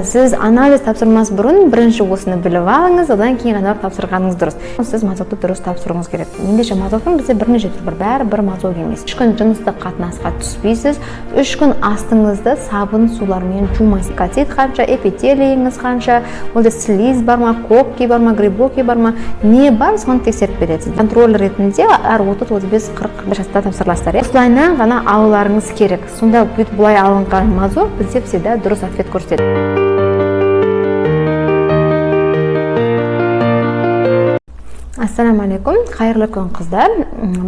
сіз анализ тапсырмас бұрын бірінші осыны біліп алыңыз, одан кейін ғана тапсырғаныңыз дұрыс. Сіз мазокты дұрыс тапсыруыңыз керек. Ендеше мазоктың бізде бірнеше түрі бар, бәрі бір мазок емес. 3 күн жыныстық қатынасқа түспейсіз, 3 күн астыңызды сабын сулармен жумайсыз. Катет қанша, эпителийіңіз қанша, олда слиз бар ма, кокки бар ма, грибоки бар ма, не бар, соны тексеріп бересіз. Контроль ретінде әр 30-35-40 жаста тапсырыласыздар. Осылайынан ғана алуларыңыз керек. Сонда бұлай алынған мазок бізде всегда дұрыс ответ көрсетеді. Ассаламу алейкум, қайырлы күн қыздар.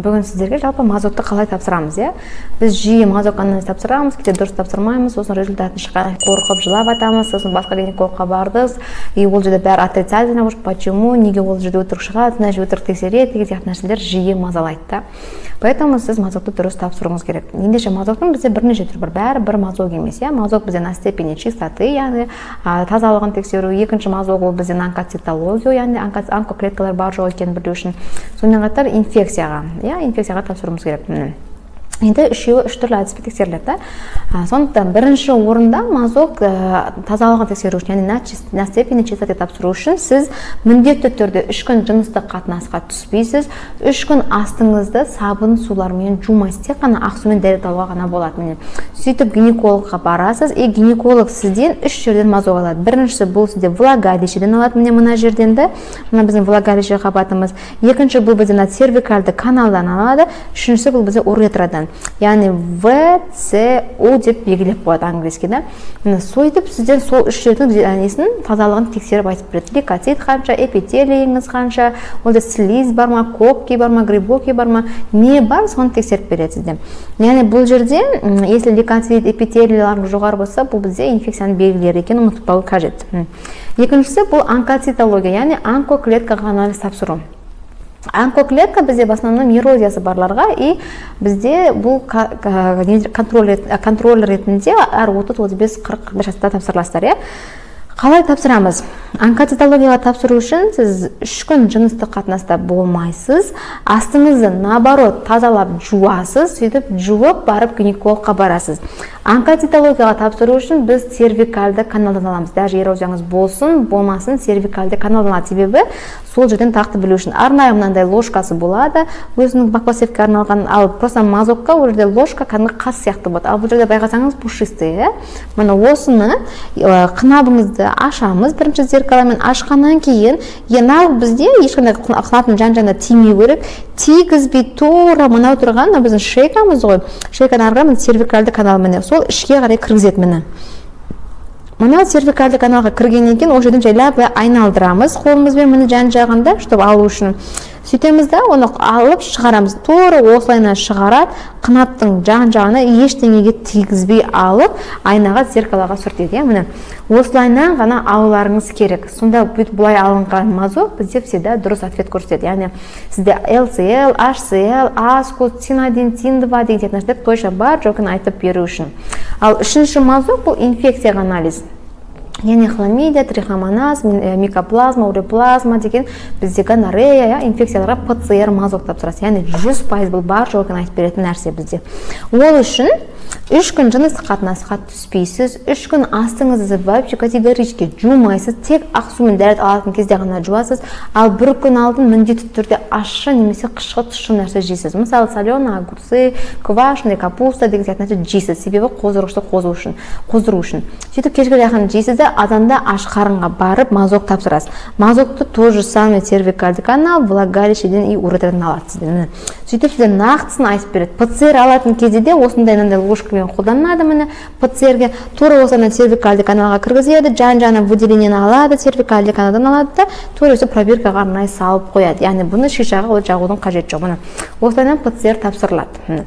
Бүгін сіздерге жалпы мазокты қалай тапсырамыз, Біз жиі мазок анализ тапсырамыз, кейде дұрыс тапсырмаймыз, сосын результатын шыққан қорқып жылап атамыз, сосын басқа гинекологқа бардыңыз, ол жерде бәрі отрицательно, почему, неге ол жерде өтірік шығады, значит өтірік тексереді, деген сияқты нәрселер жиі мазалайды. Поэтому сіз мазокты дұрыс тапсыруыңыз керек. Ендеше мазоктың бізде бірнеше түрі бар, бәрі бір мазок емес, Мазок бізде на степени чистоты, яғни тазалығын тексеру. Екінші мазок ол бізде онкоцитология, яғни онкоклеткалар бар жоқ екенін білу үшін. Сонымен қатар инфекцияға тапсыруымыз керек. Енді үш түрлі әдіспен тексеріледі. Сондықтан бірінші орында мазок тазалығын тексеру үшін, яғни на степени чистоты тапсыру үшін сіз міндетті түрде 3 күн жыныстық қатынасқа түспейсіз, 3 күн астыңызды сабын сулармен жумайсыз, тек қана ақ сумен дәрет алуға ғана болады. Сөйтіп гинекологқа барасыз, гинеколог сізден 3 жерден мазок алады. Біріншісі бұл сізде влагалищеден алады, мына жерден де, мына біздің влагалище қабатымыз. Екінші бұл бізден сервикальды каналдан алады, үшіншісі бұл бізде уретрадан. Яғни В, С, О деп белгілеп қояды английскийда. Сөйтіп сізден сол үш жердің тазалығын тексеріп айтып береді. Лейкоцит қанша, эпителийіңіз қанша, олда слиз бар ма, кокки бар ма, грибоки бар ма, не бар, соны тексеріп береді сізден. Яғни бұл жерде, если лейкоцит, эпителийлердің жоғары болса, бұл бізде инфекцияның белгілері екенін ұмытпау қажет. Екіншісі бұл онкоцитология, яғни онкоклеткаға анализ тапсыру. Онкоклетка бізде в основном эрозиясы барларға, бізде бұл контроль ретінде әр 30-35-40 жаста тапсырыласыздар. Қалай тапсырамыз? Онкоцитологияға тапсыру үшін сіз 3 күн жыныстық қатынаста болмайсыз, астыңызды наоборот тазалап жуасыз, сөйтіп жуып барып гинекологқа барасыз. Онкоцитологияға тапсыру үшін біз сервикальды каналдан аламыз. Даже эрозияңыз болсын, болмасын, сервикальды каналдан алады. Себебі сол жерден тақты білу үшін арнайы мынандай ложкасы болады, өзінің бакпасевке арналған, ал просто мазокқа ол жерде ложка кәдімгі қас сияқты болады. Ал бұл жерде байқасаңыз пушистый, Мына осыны қынабыңызды ашамыз, бірінші зеркаламен ашқаннан кейін, бізде ешқандай қынабының жан-жағына тимей көріп, тигізбей тура мынау тұрған, біздің шейкамыз ғой, шейканың арғы сервикальды канал сол ішке қарай кіргізеді мені. Мына сервикальды каналға кіргеннен кейін, ол жерден жайлап айналдырамыз қолымызбен мені жан-жағында, чтобы алу үшін. Сөйтеміз да, оны алып шығарамыз. Тура осылайынан шығарады, қынаптың жан-жағына ештеңеге тигізбей алып, айнаға, зеркалаға сүртеді. Осылайынан ғана алуларыңыз керек. Сонда бұлай алынған мазок бізде всегда дұрыс ответ көрсетеді. Яғни сізде LCL, HCL, ASCO, Тин-1, Тин-2 деген нәрселер точно бар, жоқын айтып беру үшін. Ал үшінші мазок бұл инфекцияға анализ. Яғни хламидия, трихомоназ, микоплазма, уреплазма деген бізде гонорея, инфекцияларға ПЦР мазок тапсырасыз. Яғни 100% бұл бар жоғын айтып беретін нәрсе бізде. Ол үшін 3 күн жыныстық қатынасқа түспейсіз, 3 күн астыңызды вообще категорически жумайсыз, тек ақ сумен дәрет алатын кезде ғана жуасыз, ал 1 күн алдын міндетті түрде ащы немесе қышқы тұщы нәрсе жейсіз. Мысалы, соленый огурцы, квашеный капуста деген сияқты нәрсе жейсіз, себебі қоздырғышты қоздыру үшін. Сөйтіп кешке жақын жейсіз де азанда аш қарынға барып мазок тапсырасыз. Мазокты тоже самый сервикальды канал, влагалищеден и уретрадан аласыз. Сөйтіп сізде нақтысын айтып береді. ПЦР алатын кезде де осындай ложкамен қолданады ПЦР-ге, тура осыдан сервикальды каналға кіргізеді, жан-жағына выделениені алады, сервикальды каналдан алады да, тура осы пробиркаға арнайы салып қояды. Яғни бұны шишаға жағудың қажет жоқ. Осыдан ПЦР тапсырылады.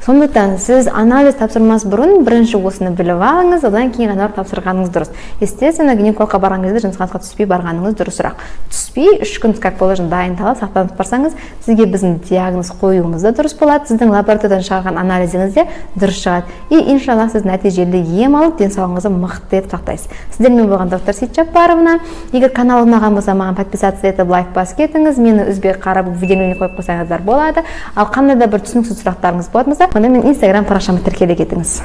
Сондықтан сіз анализ тапсырмас бұрын бірінші осыны біліп алыңыз, одан кейін ғана тапсырғаныңыз дұрыс. Естественно, гинекологқа барған кезде жыныстық қатынасқа түспей барғаныңыз дұрысырақ. Түспей 3 күн как положено дайындалып сақтанып барсаңыз, сізге біздің диагноз қоюымыз да дұрыс болады, сіздің лабораториядан шығарған анализіңіз де дұрыс шығады. И иншалла сіз нәтижелі ем алып, денсаулығыңызды мықты етіп сақтайсыз. Сіздермен болған доктор Сейт Жаппаровна. Егер каналым ұнаған болса, маған подписаться етіп лайк басып кетіңіз, мені үзбей қарап видеоны қойып қойсаңыздар болады. Ал қандай да бір түсініксіз сұрақтарыңыз болатын болса, онда мен Instagram парақшама тіркеле кетіңіз.